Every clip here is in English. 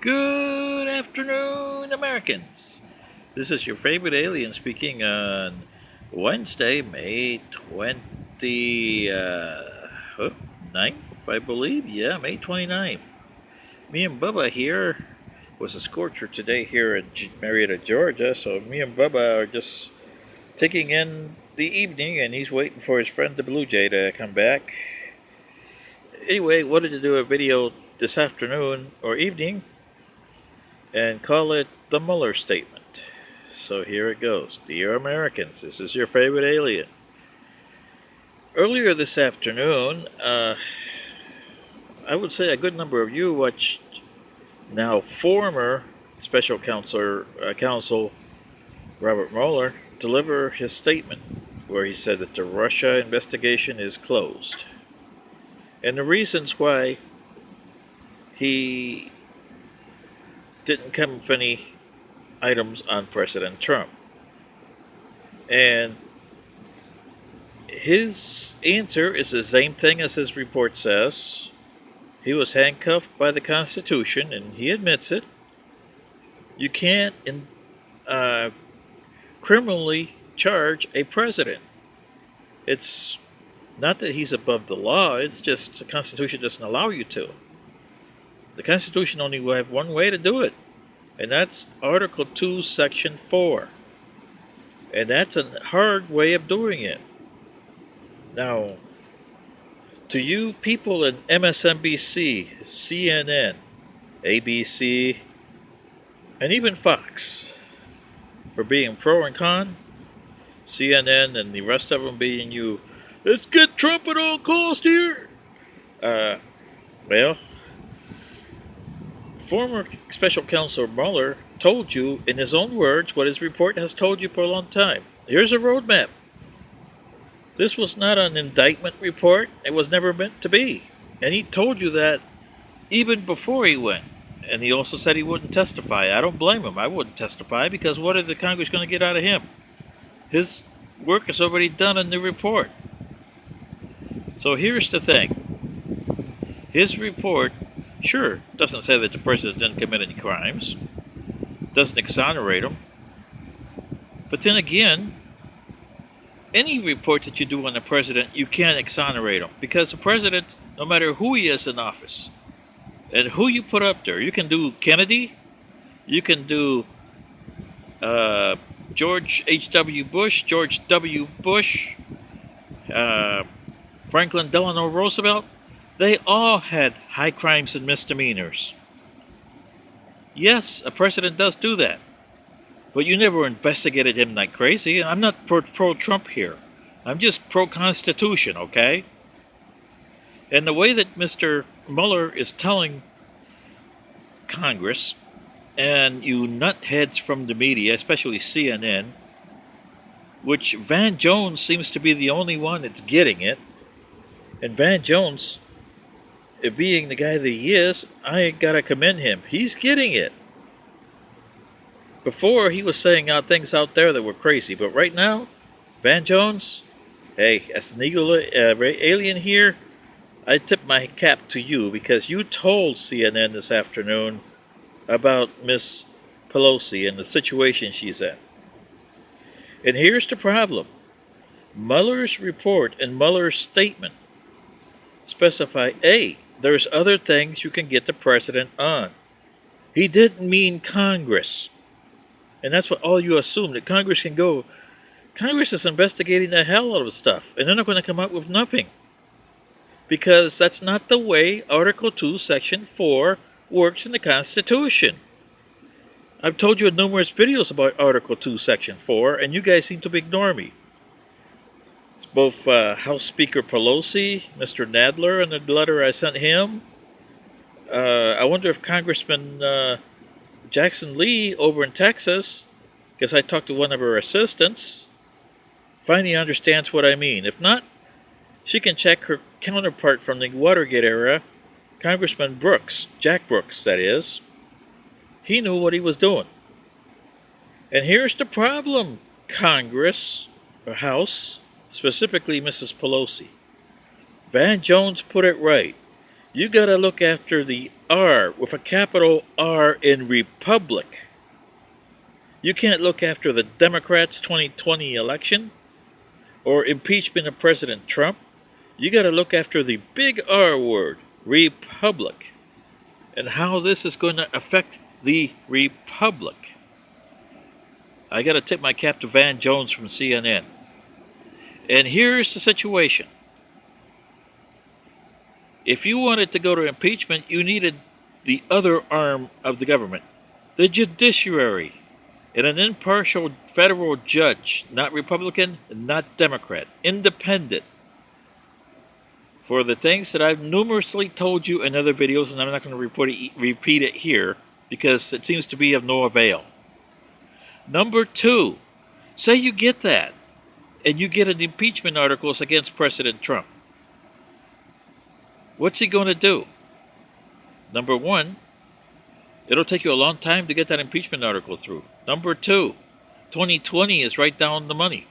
Good afternoon, Americans. This is your favorite alien speaking on Wednesday, May 29th, I believe. Yeah, May 29th. Me and Bubba here was a scorcher today here in Marietta, Georgia. So me and Bubba are just taking in the evening, and he's waiting for his friend the Blue Jay to come back. Anyway, wanted to do a video this afternoon or evening and call it the Mueller statement. So here it goes. Dear Americans, this is your favorite alien. Earlier this afternoon, I would say a good number of you watched now former Special Counsel Robert Mueller deliver his statement where he said that the Russia investigation is closed. And the reasons why he didn't come with any items on President Trump. And his answer is the same thing as his report says. He was handcuffed by the Constitution, and he admits it. You can't criminally charge a president. It's not that he's above the law, it's just the Constitution doesn't allow you to. The Constitution only will have one way to do it, and that's Article 2, Section 4. And that's a hard way of doing it. Now, to you people in MSNBC, CNN, ABC, and even Fox, for being pro and con, CNN and the rest of them being let's get Trump at all costs here. Well, former Special Counsel Mueller told you in his own words what his report has told you for a long time. Here's a roadmap. This was not an indictment report. It was never meant to be. And he told you that even before he went. And he also said he wouldn't testify. I don't blame him. I wouldn't testify because what are the Congress going to get out of him? His work is already done in the report. So here's the thing. His report, sure, doesn't say that the president didn't commit any crimes. Doesn't exonerate him. But then again, any report that you do on the president, you can't exonerate him. Because the president, no matter who he is in office, and who you put up there, you can do Kennedy, you can do George H.W. Bush, George W. Bush, Franklin Delano Roosevelt. They all had high crimes and misdemeanors. Yes, a president does do that. But you never investigated him like crazy. I'm not pro-Trump here. I'm just pro-Constitution, okay? And the way that Mr. Mueller is telling Congress, and you nutheads from the media, especially CNN, which Van Jones seems to be the only one that's getting it, and Van Jones, being the guy that he is, I gotta commend him. He's getting it. Before, he was saying things out there that were crazy, but right now, Van Jones, hey, as an alien here, I tip my cap to you because you told CNN this afternoon about Miss Pelosi and the situation she's in. And here's the problem. Mueller's report and Mueller's statement specify, A, there's other things you can get the president on. He didn't mean Congress. And that's what all you assume, that Congress can go. Congress is investigating the hell out of stuff, and they're not going to come up with nothing. Because that's not the way Article 2, Section 4 works in the Constitution. I've told you in numerous videos about Article 2, Section 4, and you guys seem to ignore me. It's both House Speaker Pelosi, Mr. Nadler, and the letter I sent him. I wonder if Congressman Jackson Lee over in Texas, because I talked to one of her assistants, finally understands what I mean. If not, she can check her counterpart from the Watergate era, Congressman Brooks, Jack Brooks, that is. He knew what he was doing. And here's the problem, Congress, or House, specifically Mrs. Pelosi. Van Jones put it right. You got to look after the R with a capital R in Republic. You can't look after the Democrats' 2020 election or impeachment of President Trump. You got to look after the big R word, Republic, and how this is going to affect the Republic. I got to tip my cap to Van Jones from CNN. And here's the situation. If you wanted to go to impeachment, you needed the other arm of the government, the judiciary, and an impartial federal judge, not Republican, not Democrat, independent. For the things that I've numerously told you in other videos, and I'm not going to repeat it here because it seems to be of no avail. Number two, say you get that, and you get an impeachment articles against President Trump. What's he going to do? Number one, it'll take you a long time to get that impeachment article through. Number two, 2020 is right down the money.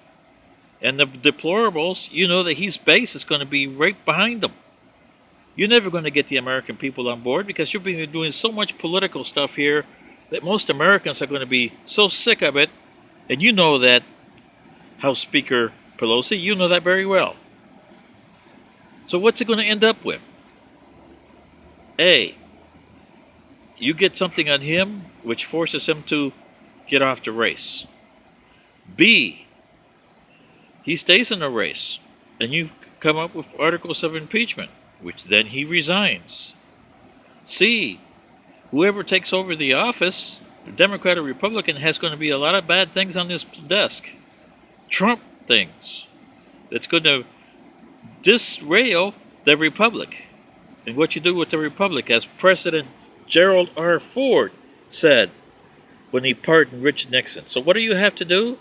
And the deplorables, you know that his base is going to be right behind them. You're never going to get the American people on board because you've been doing so much political stuff here that most Americans are going to be so sick of it. And you know that, House Speaker Pelosi, you know that very well. So what's it going to end up with? A, you get something on him which forces him to get off the race. B, he stays in the race, and you come up with articles of impeachment, which then he resigns. C, whoever takes over the office, Democrat or Republican, has going to be a lot of bad things on this desk. Trump things that's going to disrail the Republic. And what you do with the Republic, as President Gerald R. Ford said when he pardoned Richard Nixon. So what do you have to do?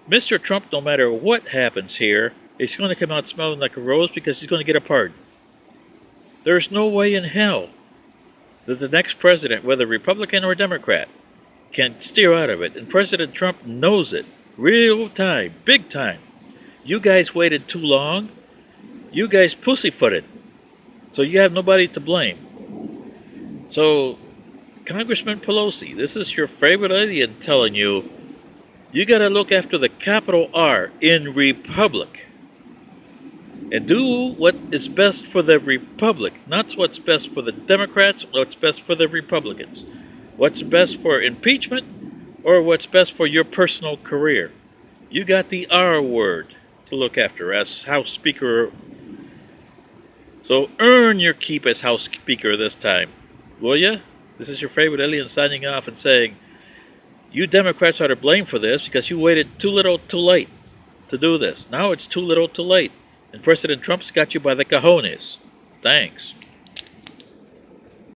Mr. Trump, no matter what happens here, is going to come out smelling like a rose because he's going to get a pardon. There's no way in hell that the next president, whether Republican or Democrat, can steer out of it. And President Trump knows it. Real time. Big time. You guys waited too long. You guys pussyfooted. So you have nobody to blame. So, Congressman Pelosi, this is your favorite alien telling you, you got to look after the capital R in Republic. And do what is best for the Republic, not what's best for the Democrats, what's best for the Republicans. What's best for impeachment, or what's best for your personal career. You got the R word to look after as House Speaker. So earn your keep as House Speaker this time, will ya? This is your favorite alien signing off and saying, you Democrats are to blame for this because you waited too little too late to do this. Now it's too little too late. And President Trump's got you by the cojones. Thanks.